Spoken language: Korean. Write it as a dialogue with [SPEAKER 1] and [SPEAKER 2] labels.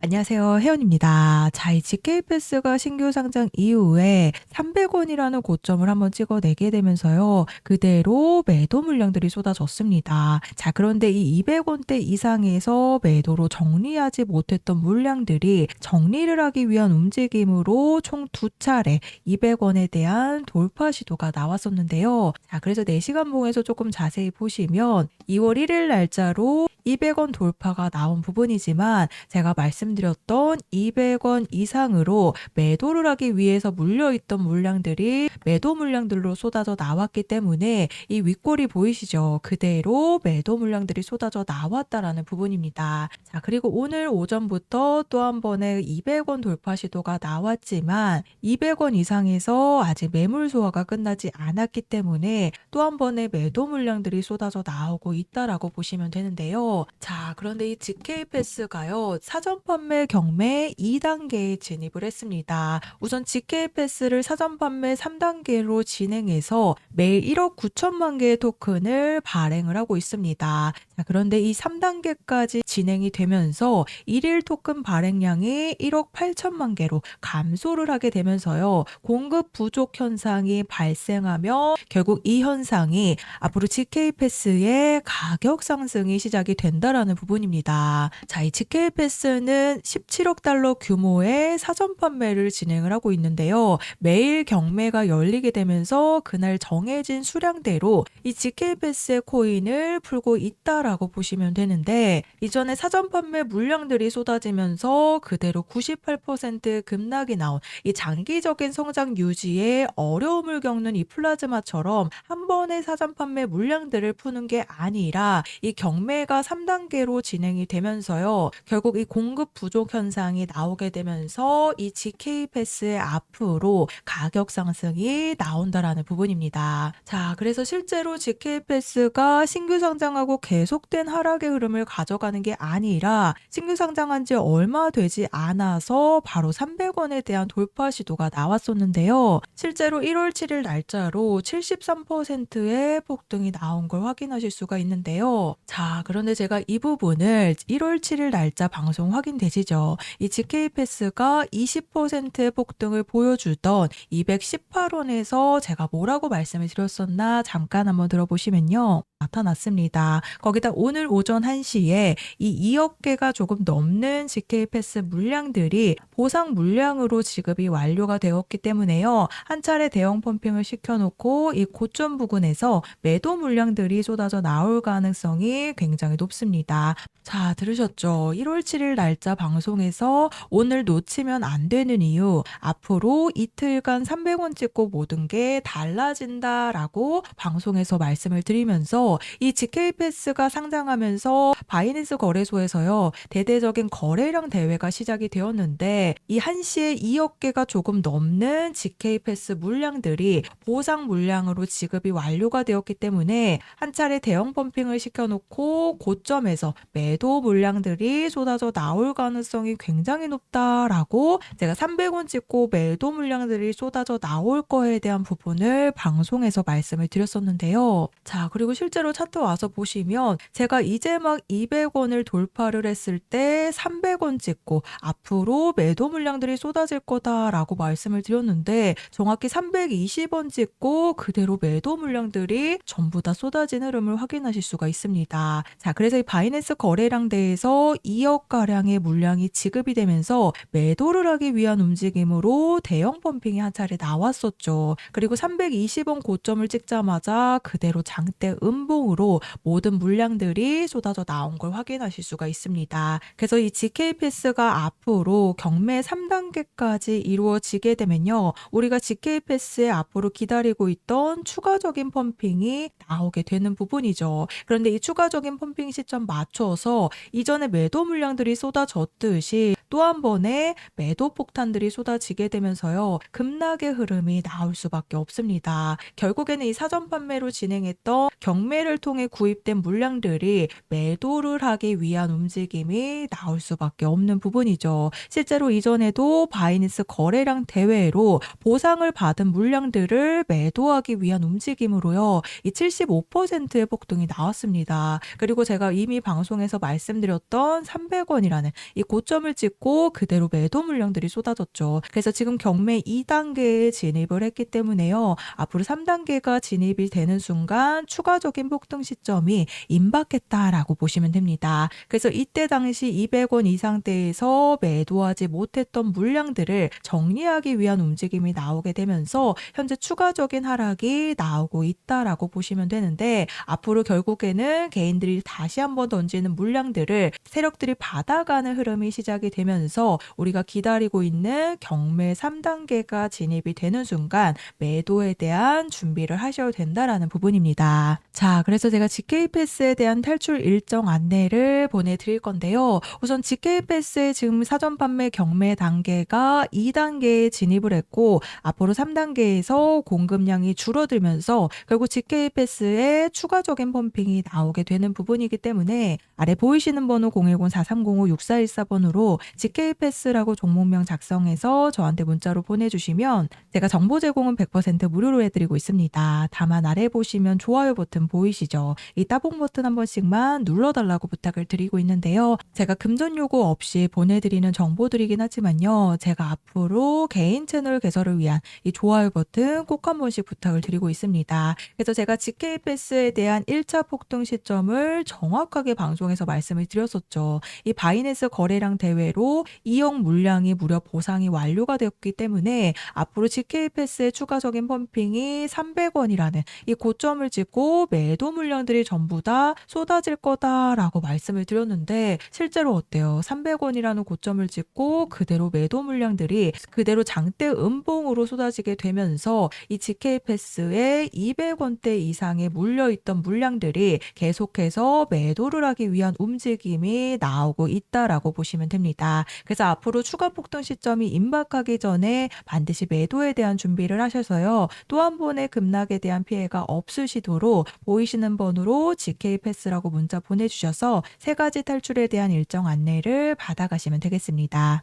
[SPEAKER 1] 안녕하세요. 혜원입니다. 자, 이 GK패스가 신규 상장 이후에 300원이라는 고점을 한번 찍어내게 되면서요. 그대로 매도 물량들이 쏟아졌습니다. 자, 그런데 이 200원대 이상에서 매도로 정리하지 못했던 물량들이 정리를 하기 위한 움직임으로 총 2차례 200원에 대한 돌파 시도가 나왔었는데요. 자, 그래서 4시간 봉에서 조금 자세히 보시면 2월 1일 날짜로 200원 돌파가 나온 부분이지만 제가 말씀드렸던 200원 이상으로 매도를 하기 위해서 물려있던 물량들이 매도 물량들로 쏟아져 나왔기 때문에 이 윗골이 보이시죠? 그대로 매도 물량들이 쏟아져 나왔다라는 부분입니다. 자, 그리고 오늘 오전부터 또 한 번의 200원 돌파 시도가 나왔지만 200원 이상에서 아직 매물 소화가 끝나지 않았기 때문에 또 한 번의 매도 물량들이 쏟아져 나오고 있다라고 보시면 되는데요. 자, 그런데 이 GK패스가요, 사전 판매 경매 2단계에 진입을 했습니다. 우선 GK패스를 사전 판매 3단계로 진행해서 매일 1억 9천만 개의 토큰을 발행을 하고 있습니다. 자, 그런데 이 3단계까지 진행이 되면서 1일 토큰 발행량이 1억 8천만 개로 감소를 하게 되면서요. 공급 부족 현상이 발생하며 결국 이 현상이 앞으로 GK패스의 가격 상승이 시작이 된다라는 부분입니다. 자, 이 GK패스는 17억 달러 규모의 사전 판매를 진행을 하고 있는데요. 매일 경매가 열리게 되면서 그날 정해진 수량대로 이 GK패스의 코인을 풀고 있다라고 보시면 되는데, 이전에 사전 판매 물량들이 쏟아지면서 그대로 98% 급락이 나온 이 장기적인 성장 유지에 어려움을 겪는 이 플라즈마처럼 한 번의 사전 판매 물량들을 푸는 게 아니라 이 경매가 3단계로 진행이 되면서요. 결국 이 공급 부족 현상이 나오게 되면서 이 GK패스의 앞으로 가격 상승이 나온다라는 부분입니다. 자, 그래서 실제로 GK패스가 신규 상장하고 계속된 하락의 흐름을 가져가는 게 아니라 신규 상장한 지 얼마 되지 않아서 바로 300원에 대한 돌파 시도가 나왔었는데요. 실제로 1월 7일 날짜로 73%의 폭등이 나온 걸 확인하실 수가 있는데요. 자, 그런데 제가 이 부분을 1월 7일 날짜 방송 확인되시죠? 이 GK패스가 20%의 폭등을 보여주던 218원에서 제가 뭐라고 말씀을 드렸었나 잠깐 한번 들어보시면요. 나타났습니다. 거기다 오늘 오전 1시에 이 2억 개가 조금 넘는 GK패스 물량들이 보상 물량으로 지급이 완료가 되었기 때문에요. 한 차례 대형 펌핑을 시켜놓고 이 고점 부근에서 매도 물량들이 쏟아져 나올 가능성이 굉장히 높습니다. 자, 들으셨죠? 1월 7일 날짜 방송에서 오늘 놓치면 안 되는 이유, 앞으로 이틀간 300원 찍고 모든 게 달라진다라고 방송에서 말씀을 드리면서 이 GK패스가 상장하면서 바이낸스 거래소에서요, 대대적인 거래량 대회가 시작이 되었는데 이 1시에 2억 개가 조금 넘는 GK패스 물량들이 보상 물량으로 지급이 완료가 되었기 때문에 한 차례 대형 펌핑을 시켜놓고 고점에서 매도 물량들이 쏟아져 나올 가능성이 굉장히 높다라고 제가 300원 찍고 매도 물량들이 쏟아져 나올 거에 대한 부분을 방송에서 말씀을 드렸었는데요. 자, 그리고 실제로 차트 와서 보시면 제가 이제 막 200원을 돌파를 했을 때 300원 찍고 앞으로 매도 물량들이 쏟아질 거다라고 말씀을 드렸는데 정확히 320원 찍고 그대로 매도 물량들이 전부 다 쏟아진 흐름을 확인하실 수가 있습니다. 자, 그래서 이 바이낸스 거래량대에서 2억 가량의 물량이 지급이 되면서 매도를 하기 위한 움직임으로 대형 펌핑이 한 차례 나왔었죠. 그리고 320원 고점을 찍자마자 그대로 장대 음봉으로 모든 물량들이 쏟아져 나온 걸 확인하실 수가 있습니다. 그래서 이 GK패스가 앞으로 경매 3단계까지 이루어지게 되면요. 우리가 GK패스에 앞으로 기다리고 있던 추가적인 펌핑이 나오게 되는 부분이죠. 그런데 이 추가적인 펌핑 시점 맞춰서 이전에 매도 물량들이 쏟아졌듯이 또 한 번의 매도 폭탄들이 쏟아지게 되면서요. 급락의 흐름이 나올 수밖에 없습니다. 결국에는 이 사전 판매로 진행했던 경매 경매를 통해 구입된 물량들이 매도를 하기 위한 움직임이 나올 수밖에 없는 부분이죠. 실제로 이전에도 바이낸스 거래량 대회로 보상을 받은 물량들을 매도하기 위한 움직임으로요. 이 75%의 폭등이 나왔습니다. 그리고 제가 이미 방송에서 말씀드렸던 300원이라는 이 고점을 찍고 그대로 매도 물량들이 쏟아졌죠. 그래서 지금 경매 2단계에 진입을 했기 때문에요. 앞으로 3단계가 진입이 되는 순간 추가적인 폭등 시점이 임박했다라고 보시면 됩니다. 그래서 이때 당시 200원 이상대에서 매도하지 못했던 물량들을 정리하기 위한 움직임이 나오게 되면서 현재 추가적인 하락이 나오고 있다라고 보시면 되는데, 앞으로 결국에는 개인들이 다시 한번 던지는 물량들을 세력들이 받아가는 흐름이 시작이 되면서 우리가 기다리고 있는 경매 3단계가 진입이 되는 순간 매도에 대한 준비를 하셔도 된다라는 부분입니다. 자, 그래서 제가 GK패스에 대한 탈출 일정 안내를 보내드릴 건데요. 우선 GK패스의 지금 사전 판매 경매 단계가 2단계에 진입을 했고, 앞으로 3단계에서 공급량이 줄어들면서 결국 GK패스에 추가적인 펌핑이 나오게 되는 부분이기 때문에 아래 보이시는 번호 010-4305-6414번으로 GK패스라고 종목명 작성해서 저한테 문자로 보내주시면 제가 정보 제공은 100% 무료로 해드리고 있습니다. 다만 아래 보시면 좋아요 버튼 보이시죠? 이 따봉 버튼 한 번씩만 눌러달라고 부탁을 드리고 있는데요. 제가 금전 요구 없이 보내드리는 정보들이긴 하지만요. 제가 앞으로 개인 채널 개설을 위한 이 좋아요 버튼 꼭 한 번씩 부탁을 드리고 있습니다. 그래서 제가 GK패스에 대한 1차 폭등 시점을 정확하게 방송에서 말씀을 드렸었죠. 이 바이낸스 거래량 대회로 2억 물량이 무려 보상이 완료가 되었기 때문에 앞으로 GK패스의 추가적인 펌핑이 300원이라는 이 고점을 찍고 매도 물량들이 전부 다 쏟아질 거다라고 말씀을 드렸는데, 실제로 어때요? 300원이라는 고점을 찍고 그대로 매도 물량들이 그대로 장대 음봉으로 쏟아지게 되면서 이 GK패스에 200원대 이상에 물려있던 물량들이 계속해서 매도를 하기 위한 움직임이 나오고 있다라고 보시면 됩니다. 그래서 앞으로 추가 폭등 시점이 임박하기 전에 반드시 매도에 대한 준비를 하셔서요. 또 한 번의 급락에 대한 피해가 없으시도록 보이시는 번호로 GK패스라고 문자 보내주셔서 세 가지 탈출에 대한 일정 안내를 받아가시면 되겠습니다.